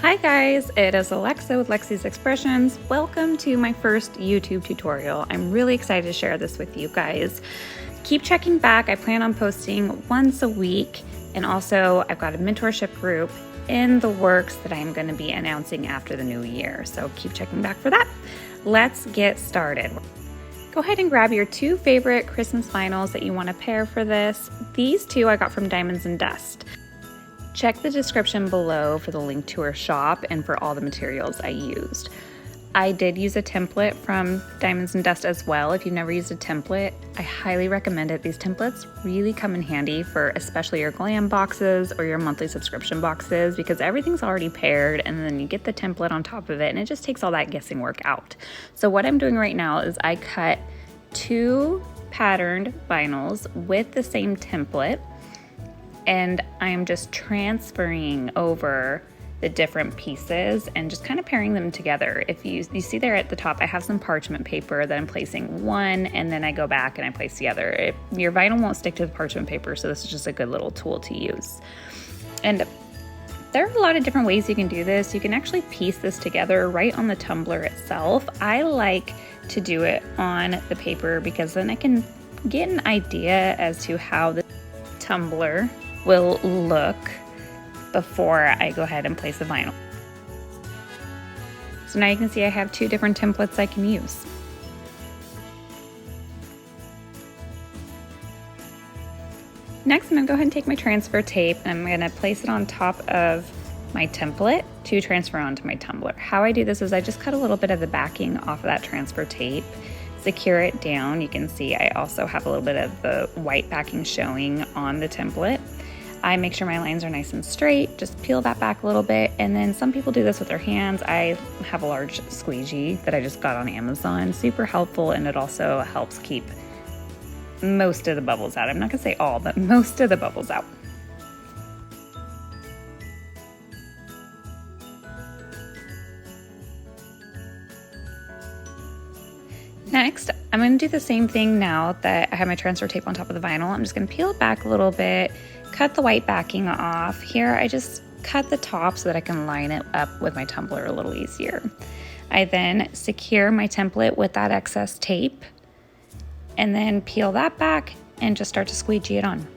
Hi guys, it is Alexa with Lexi's Expressions. Welcome to my first YouTube tutorial. I'm really excited to share this with you guys. Keep checking back. I plan on posting once a week, and also I've got a mentorship group in the works that I'm going to be announcing after the new year. So keep checking back for that. Let's get started. Go ahead and grab your two favorite Christmas vinyls that you want to pair for this. These two I got from Diamonds and Dust. Check the description below for the link to her shop and for all the materials I used. I did use a template from Diamonds and Dust as well. If you've never used a template, I highly recommend it. These templates really come in handy for especially your glam boxes or your monthly subscription boxes because everything's already paired and then you get the template on top of it and it just takes all that guessing work out. So what I'm doing right now is I cut two patterned vinyls with the same template, and I'm just transferring over the different pieces and just kind of pairing them together. If you see there at the top, I have some parchment paper that I'm placing one, and then I go back and I place the other. Your vinyl won't stick to the parchment paper, so this is just a good little tool to use. And there are a lot of different ways you can do this. You can actually piece this together right on the tumbler itself. I like to do it on the paper because then I can get an idea as to how the tumbler will look before I go ahead and place the vinyl. So now you can see I have two different templates I can use. Next, I'm going to go ahead and take my transfer tape and I'm going to place it on top of my template to transfer onto my tumbler. How I do this is I just cut a little bit of the backing off of that transfer tape, secure it down. You can see I also have a little bit of the white backing showing on the template. I make sure my lines are nice and straight, just peel that back a little bit, and then some people do this with their hands. I have a large squeegee that I just got on Amazon. Super helpful, and it also helps keep most of the bubbles out. I'm not gonna say all, but most of the bubbles out. Next, I'm going to do the same thing now that I have my transfer tape on top of the vinyl. I'm just going to peel it back a little bit, cut the white backing off. Here, I just cut the top so that I can line it up with my tumbler a little easier. I then secure my template with that excess tape and then peel that back and just start to squeegee it on.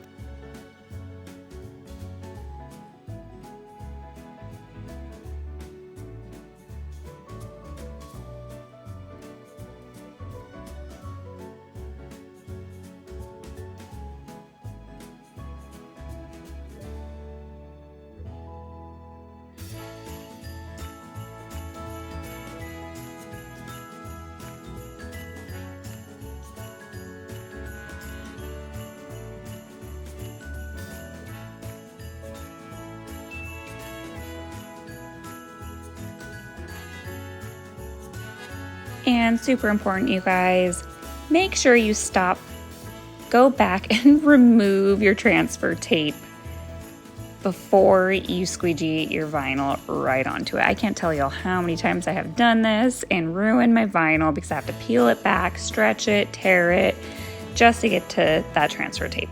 And super important, you guys, make sure you stop, go back and remove your transfer tape before you squeegee your vinyl right onto it. I can't tell y'all how many times I have done this and ruined my vinyl because I have to peel it back, stretch it, tear it, just to get to that transfer tape.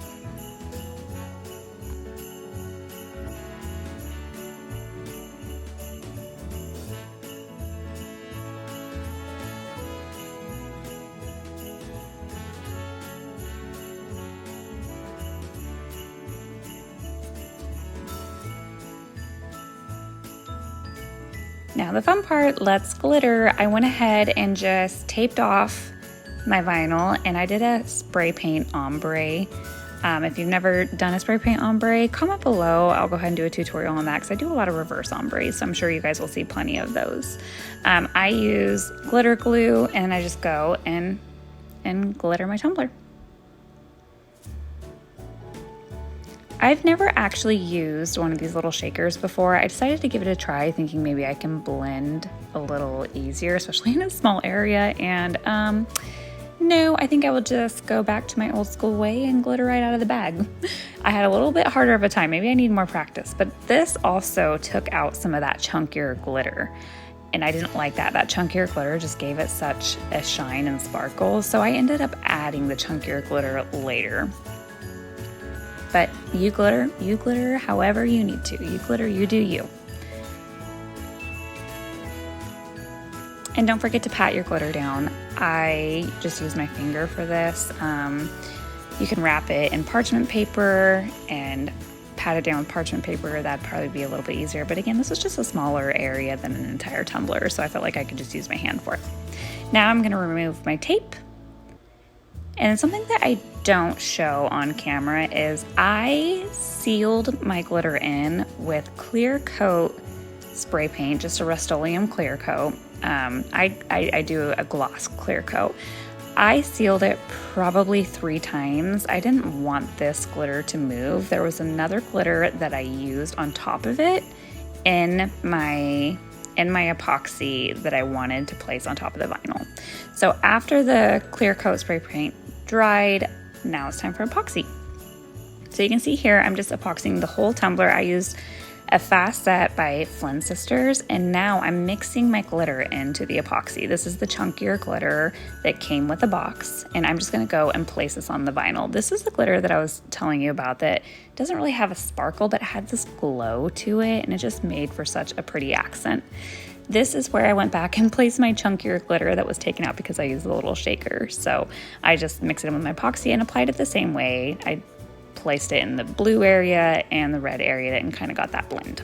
Now the fun part, let's glitter. I went ahead and just taped off my vinyl and I did a spray paint ombre. If you've never done a spray paint ombre, comment below. I'll go ahead and do a tutorial on that because I do a lot of reverse ombres, so I'm sure you guys will see plenty of those. I use glitter glue and I just go and glitter my tumbler. I've never actually used one of these little shakers before. I decided to give it a try thinking maybe I can blend a little easier, especially in a small area. And no, I think I will just go back to my old school way and glitter right out of the bag. I had a little bit harder of a time. Maybe I need more practice, but this also took out some of that chunkier glitter. And I didn't like that. That chunkier glitter just gave it such a shine and sparkle. So I ended up adding the chunkier glitter later. But you glitter however you need to. You glitter, you do you. And don't forget to pat your glitter down. I just use my finger for this. You can wrap it in parchment paper and pat it down with parchment paper. That'd probably be a little bit easier. But again, this was just a smaller area than an entire tumbler, so I felt like I could just use my hand for it. Now I'm gonna remove my tape. And something that I don't show on camera is I sealed my glitter in with clear coat spray paint, just a Rust-Oleum clear coat. I do a gloss clear coat. I sealed it probably 3 times. I didn't want this glitter to move. There was another glitter that I used on top of it in my epoxy that I wanted to place on top of the vinyl. So after the clear coat spray paint dried, now it's time for epoxy. So you can see here, I'm just epoxying the whole tumbler. I used a fast set by Flynn Sisters, and now I'm mixing my glitter into the epoxy. This is the chunkier glitter that came with the box, and I'm just gonna go and place this on the vinyl. This is the glitter that I was telling you about that doesn't really have a sparkle, but had this glow to it, and it just made for such a pretty accent. This is where I went back and placed my chunkier glitter that was taken out because I used a little shaker. So I just mixed it in with my epoxy and applied it the same way. I placed it in the blue area and the red area and kind of got that blend.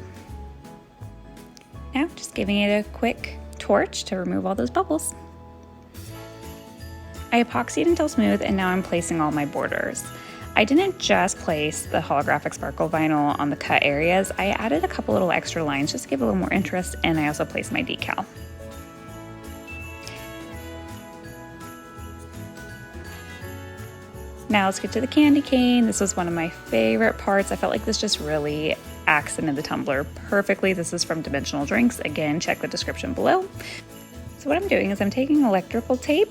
Now just giving it a quick torch to remove all those bubbles. I epoxied until smooth, and now I'm placing all my borders. I didn't just place the holographic sparkle vinyl on the cut areas. I added a couple little extra lines just to give a little more interest, and I also placed my decal. Now let's get to the candy cane. This was one of my favorite parts. I felt like this just really accented the tumbler perfectly. This is from Dimensional Drinks. Again, check the description below. So what I'm doing is I'm taking electrical tape.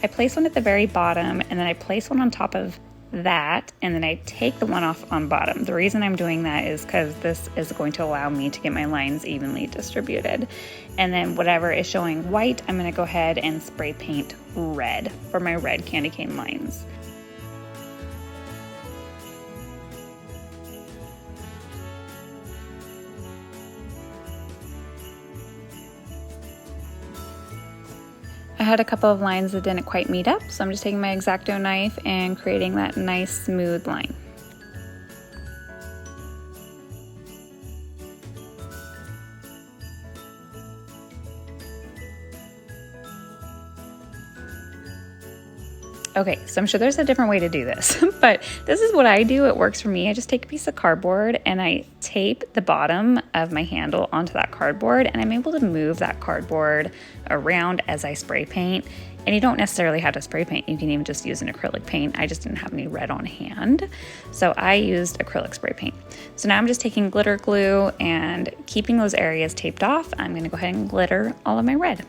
I place one at the very bottom, and then I place one on top of that, and then I take the one off on bottom. The reason I'm doing that is because this is going to allow me to get my lines evenly distributed. And then whatever is showing white, I'm gonna go ahead and spray paint red for my red candy cane lines. I had a couple of lines that didn't quite meet up, so I'm just taking my X-Acto knife and creating that nice smooth line. Okay, so I'm sure there's a different way to do this, but this is what I do. It works for me. I just take a piece of cardboard and I tape the bottom of my handle onto that cardboard, and I'm able to move that cardboard around as I spray paint. And you don't necessarily have to spray paint. You can even just use an acrylic paint. I just didn't have any red on hand, so I used acrylic spray paint. So now I'm just taking glitter glue and keeping those areas taped off. I'm gonna go ahead and glitter all of my red.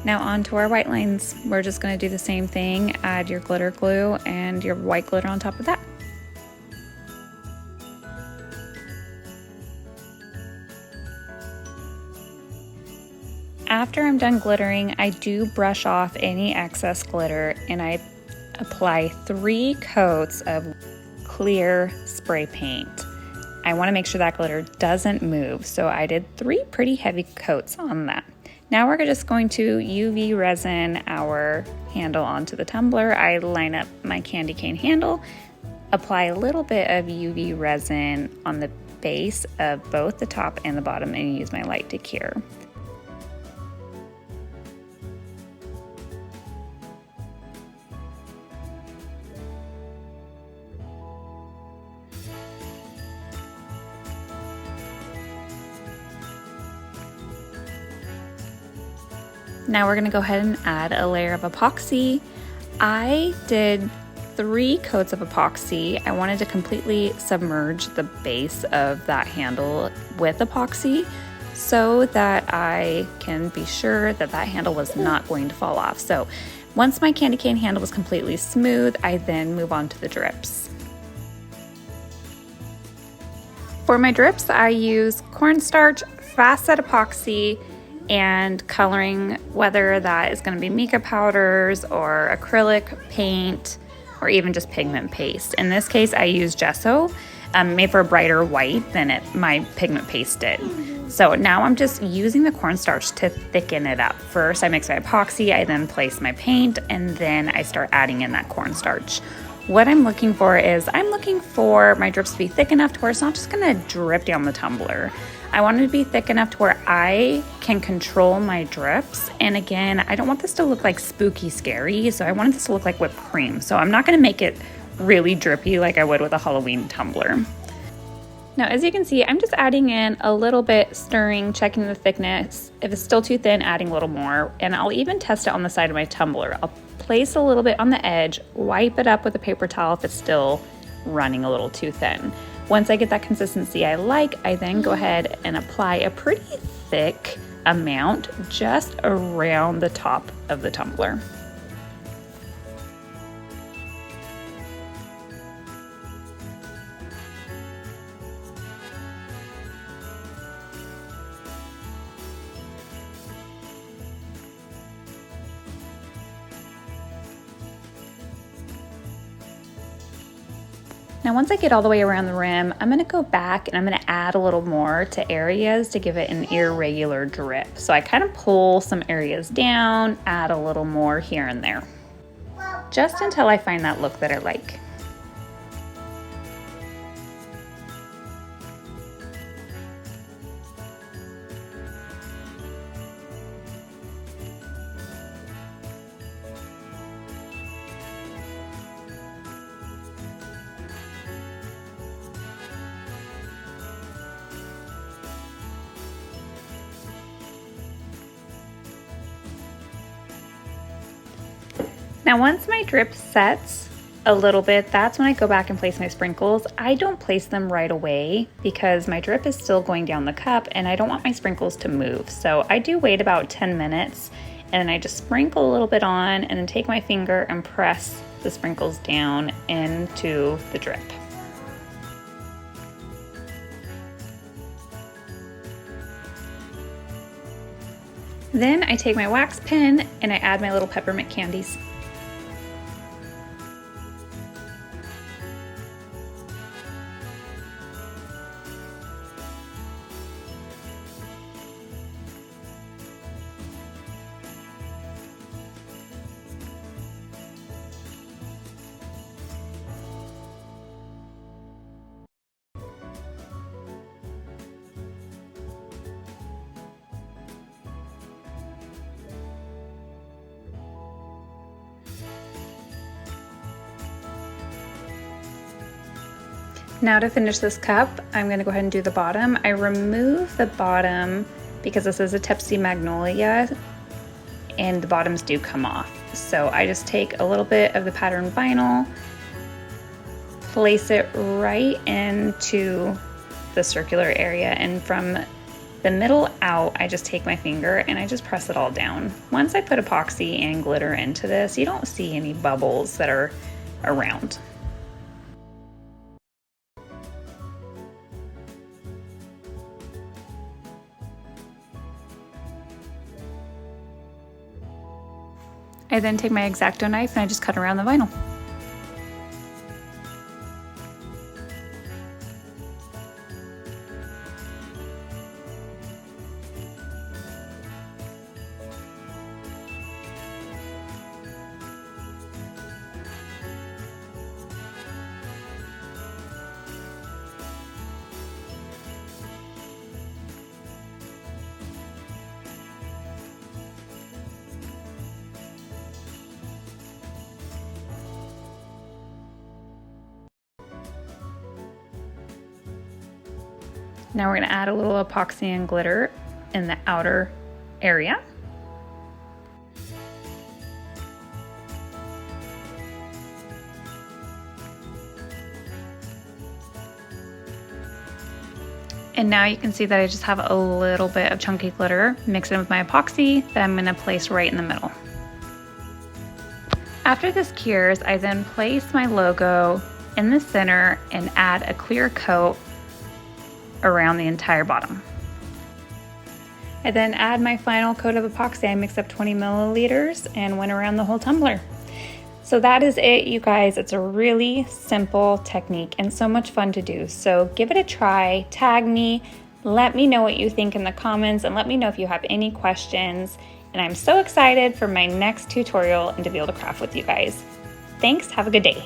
Now on to our white lines. We're just going to do the same thing. Add your glitter glue and your white glitter on top of that. After I'm done glittering, I do brush off any excess glitter and I apply 3 coats of clear spray paint. I want to make sure that glitter doesn't move, so I did 3 pretty heavy coats on that. Now we're just going to UV resin our handle onto the tumbler. I line up my candy cane handle, apply a little bit of UV resin on the base of both the top and the bottom, and use my light to cure. Now we're gonna go ahead and add a layer of epoxy. I did 3 coats of epoxy. I wanted to completely submerge the base of that handle with epoxy so that I can be sure that that handle was not going to fall off. So once my candy cane handle was completely smooth, I then move on to the drips. For my drips, I use cornstarch, fast set epoxy, and coloring, whether that is going to be mica powders or acrylic paint or even just pigment paste. In this case, I use gesso, made for a brighter white than my pigment paste did. So now I'm just using the cornstarch to thicken it up. First, I mix my epoxy, I then place my paint, and then I start adding in that cornstarch. What I'm looking for is, I'm looking for my drips to be thick enough to where it's not just gonna drip down the tumbler. I want it to be thick enough to where I can control my drips. And again, I don't want this to look like spooky scary, so I wanted this to look like whipped cream. So I'm not gonna make it really drippy like I would with a Halloween tumbler. Now, as you can see, I'm just adding in a little bit, stirring, checking the thickness. If it's still too thin, adding a little more. And I'll even test it on the side of my tumbler. I'll place a little bit on the edge, wipe it up with a paper towel if it's still running a little too thin. Once I get that consistency I like, I then go ahead and apply a pretty thick amount just around the top of the tumbler. Now once I get all the way around the rim, I'm gonna go back and I'm gonna add a little more to areas to give it an irregular drip. So I kind of pull some areas down, add a little more here and there, just until I find that look that I like. Now once my drip sets a little bit, that's when I go back and place my sprinkles. I don't place them right away because my drip is still going down the cup and I don't want my sprinkles to move. So I do wait about 10 minutes and then I just sprinkle a little bit on and then take my finger and press the sprinkles down into the drip. Then I take my wax pen and I add my little peppermint candies. Now to finish this cup, I'm gonna go ahead and do the bottom. I remove the bottom because this is a Tipsy Magnolia and the bottoms do come off. So I just take a little bit of the pattern vinyl, place it right into the circular area, and from the middle out, I just take my finger and I just press it all down. Once I put epoxy and glitter into this, you don't see any bubbles that are around. I then take my X-Acto knife and I just cut around the vinyl. Now we're going to add a little epoxy and glitter in the outer area. And now you can see that I just have a little bit of chunky glitter mixed in with my epoxy that I'm gonna place right in the middle. After this cures, I then place my logo in the center and add a clear coat around the entire bottom. I then add my final coat of epoxy. I mixed up 20 milliliters and went around the whole tumbler. So that is it, you guys. It's a really simple technique and so much fun to do. So give it a try, tag me, let me know what you think in the comments, and let me know if you have any questions. And I'm so excited for my next tutorial and to be able to craft with you guys. Thanks, have a good day.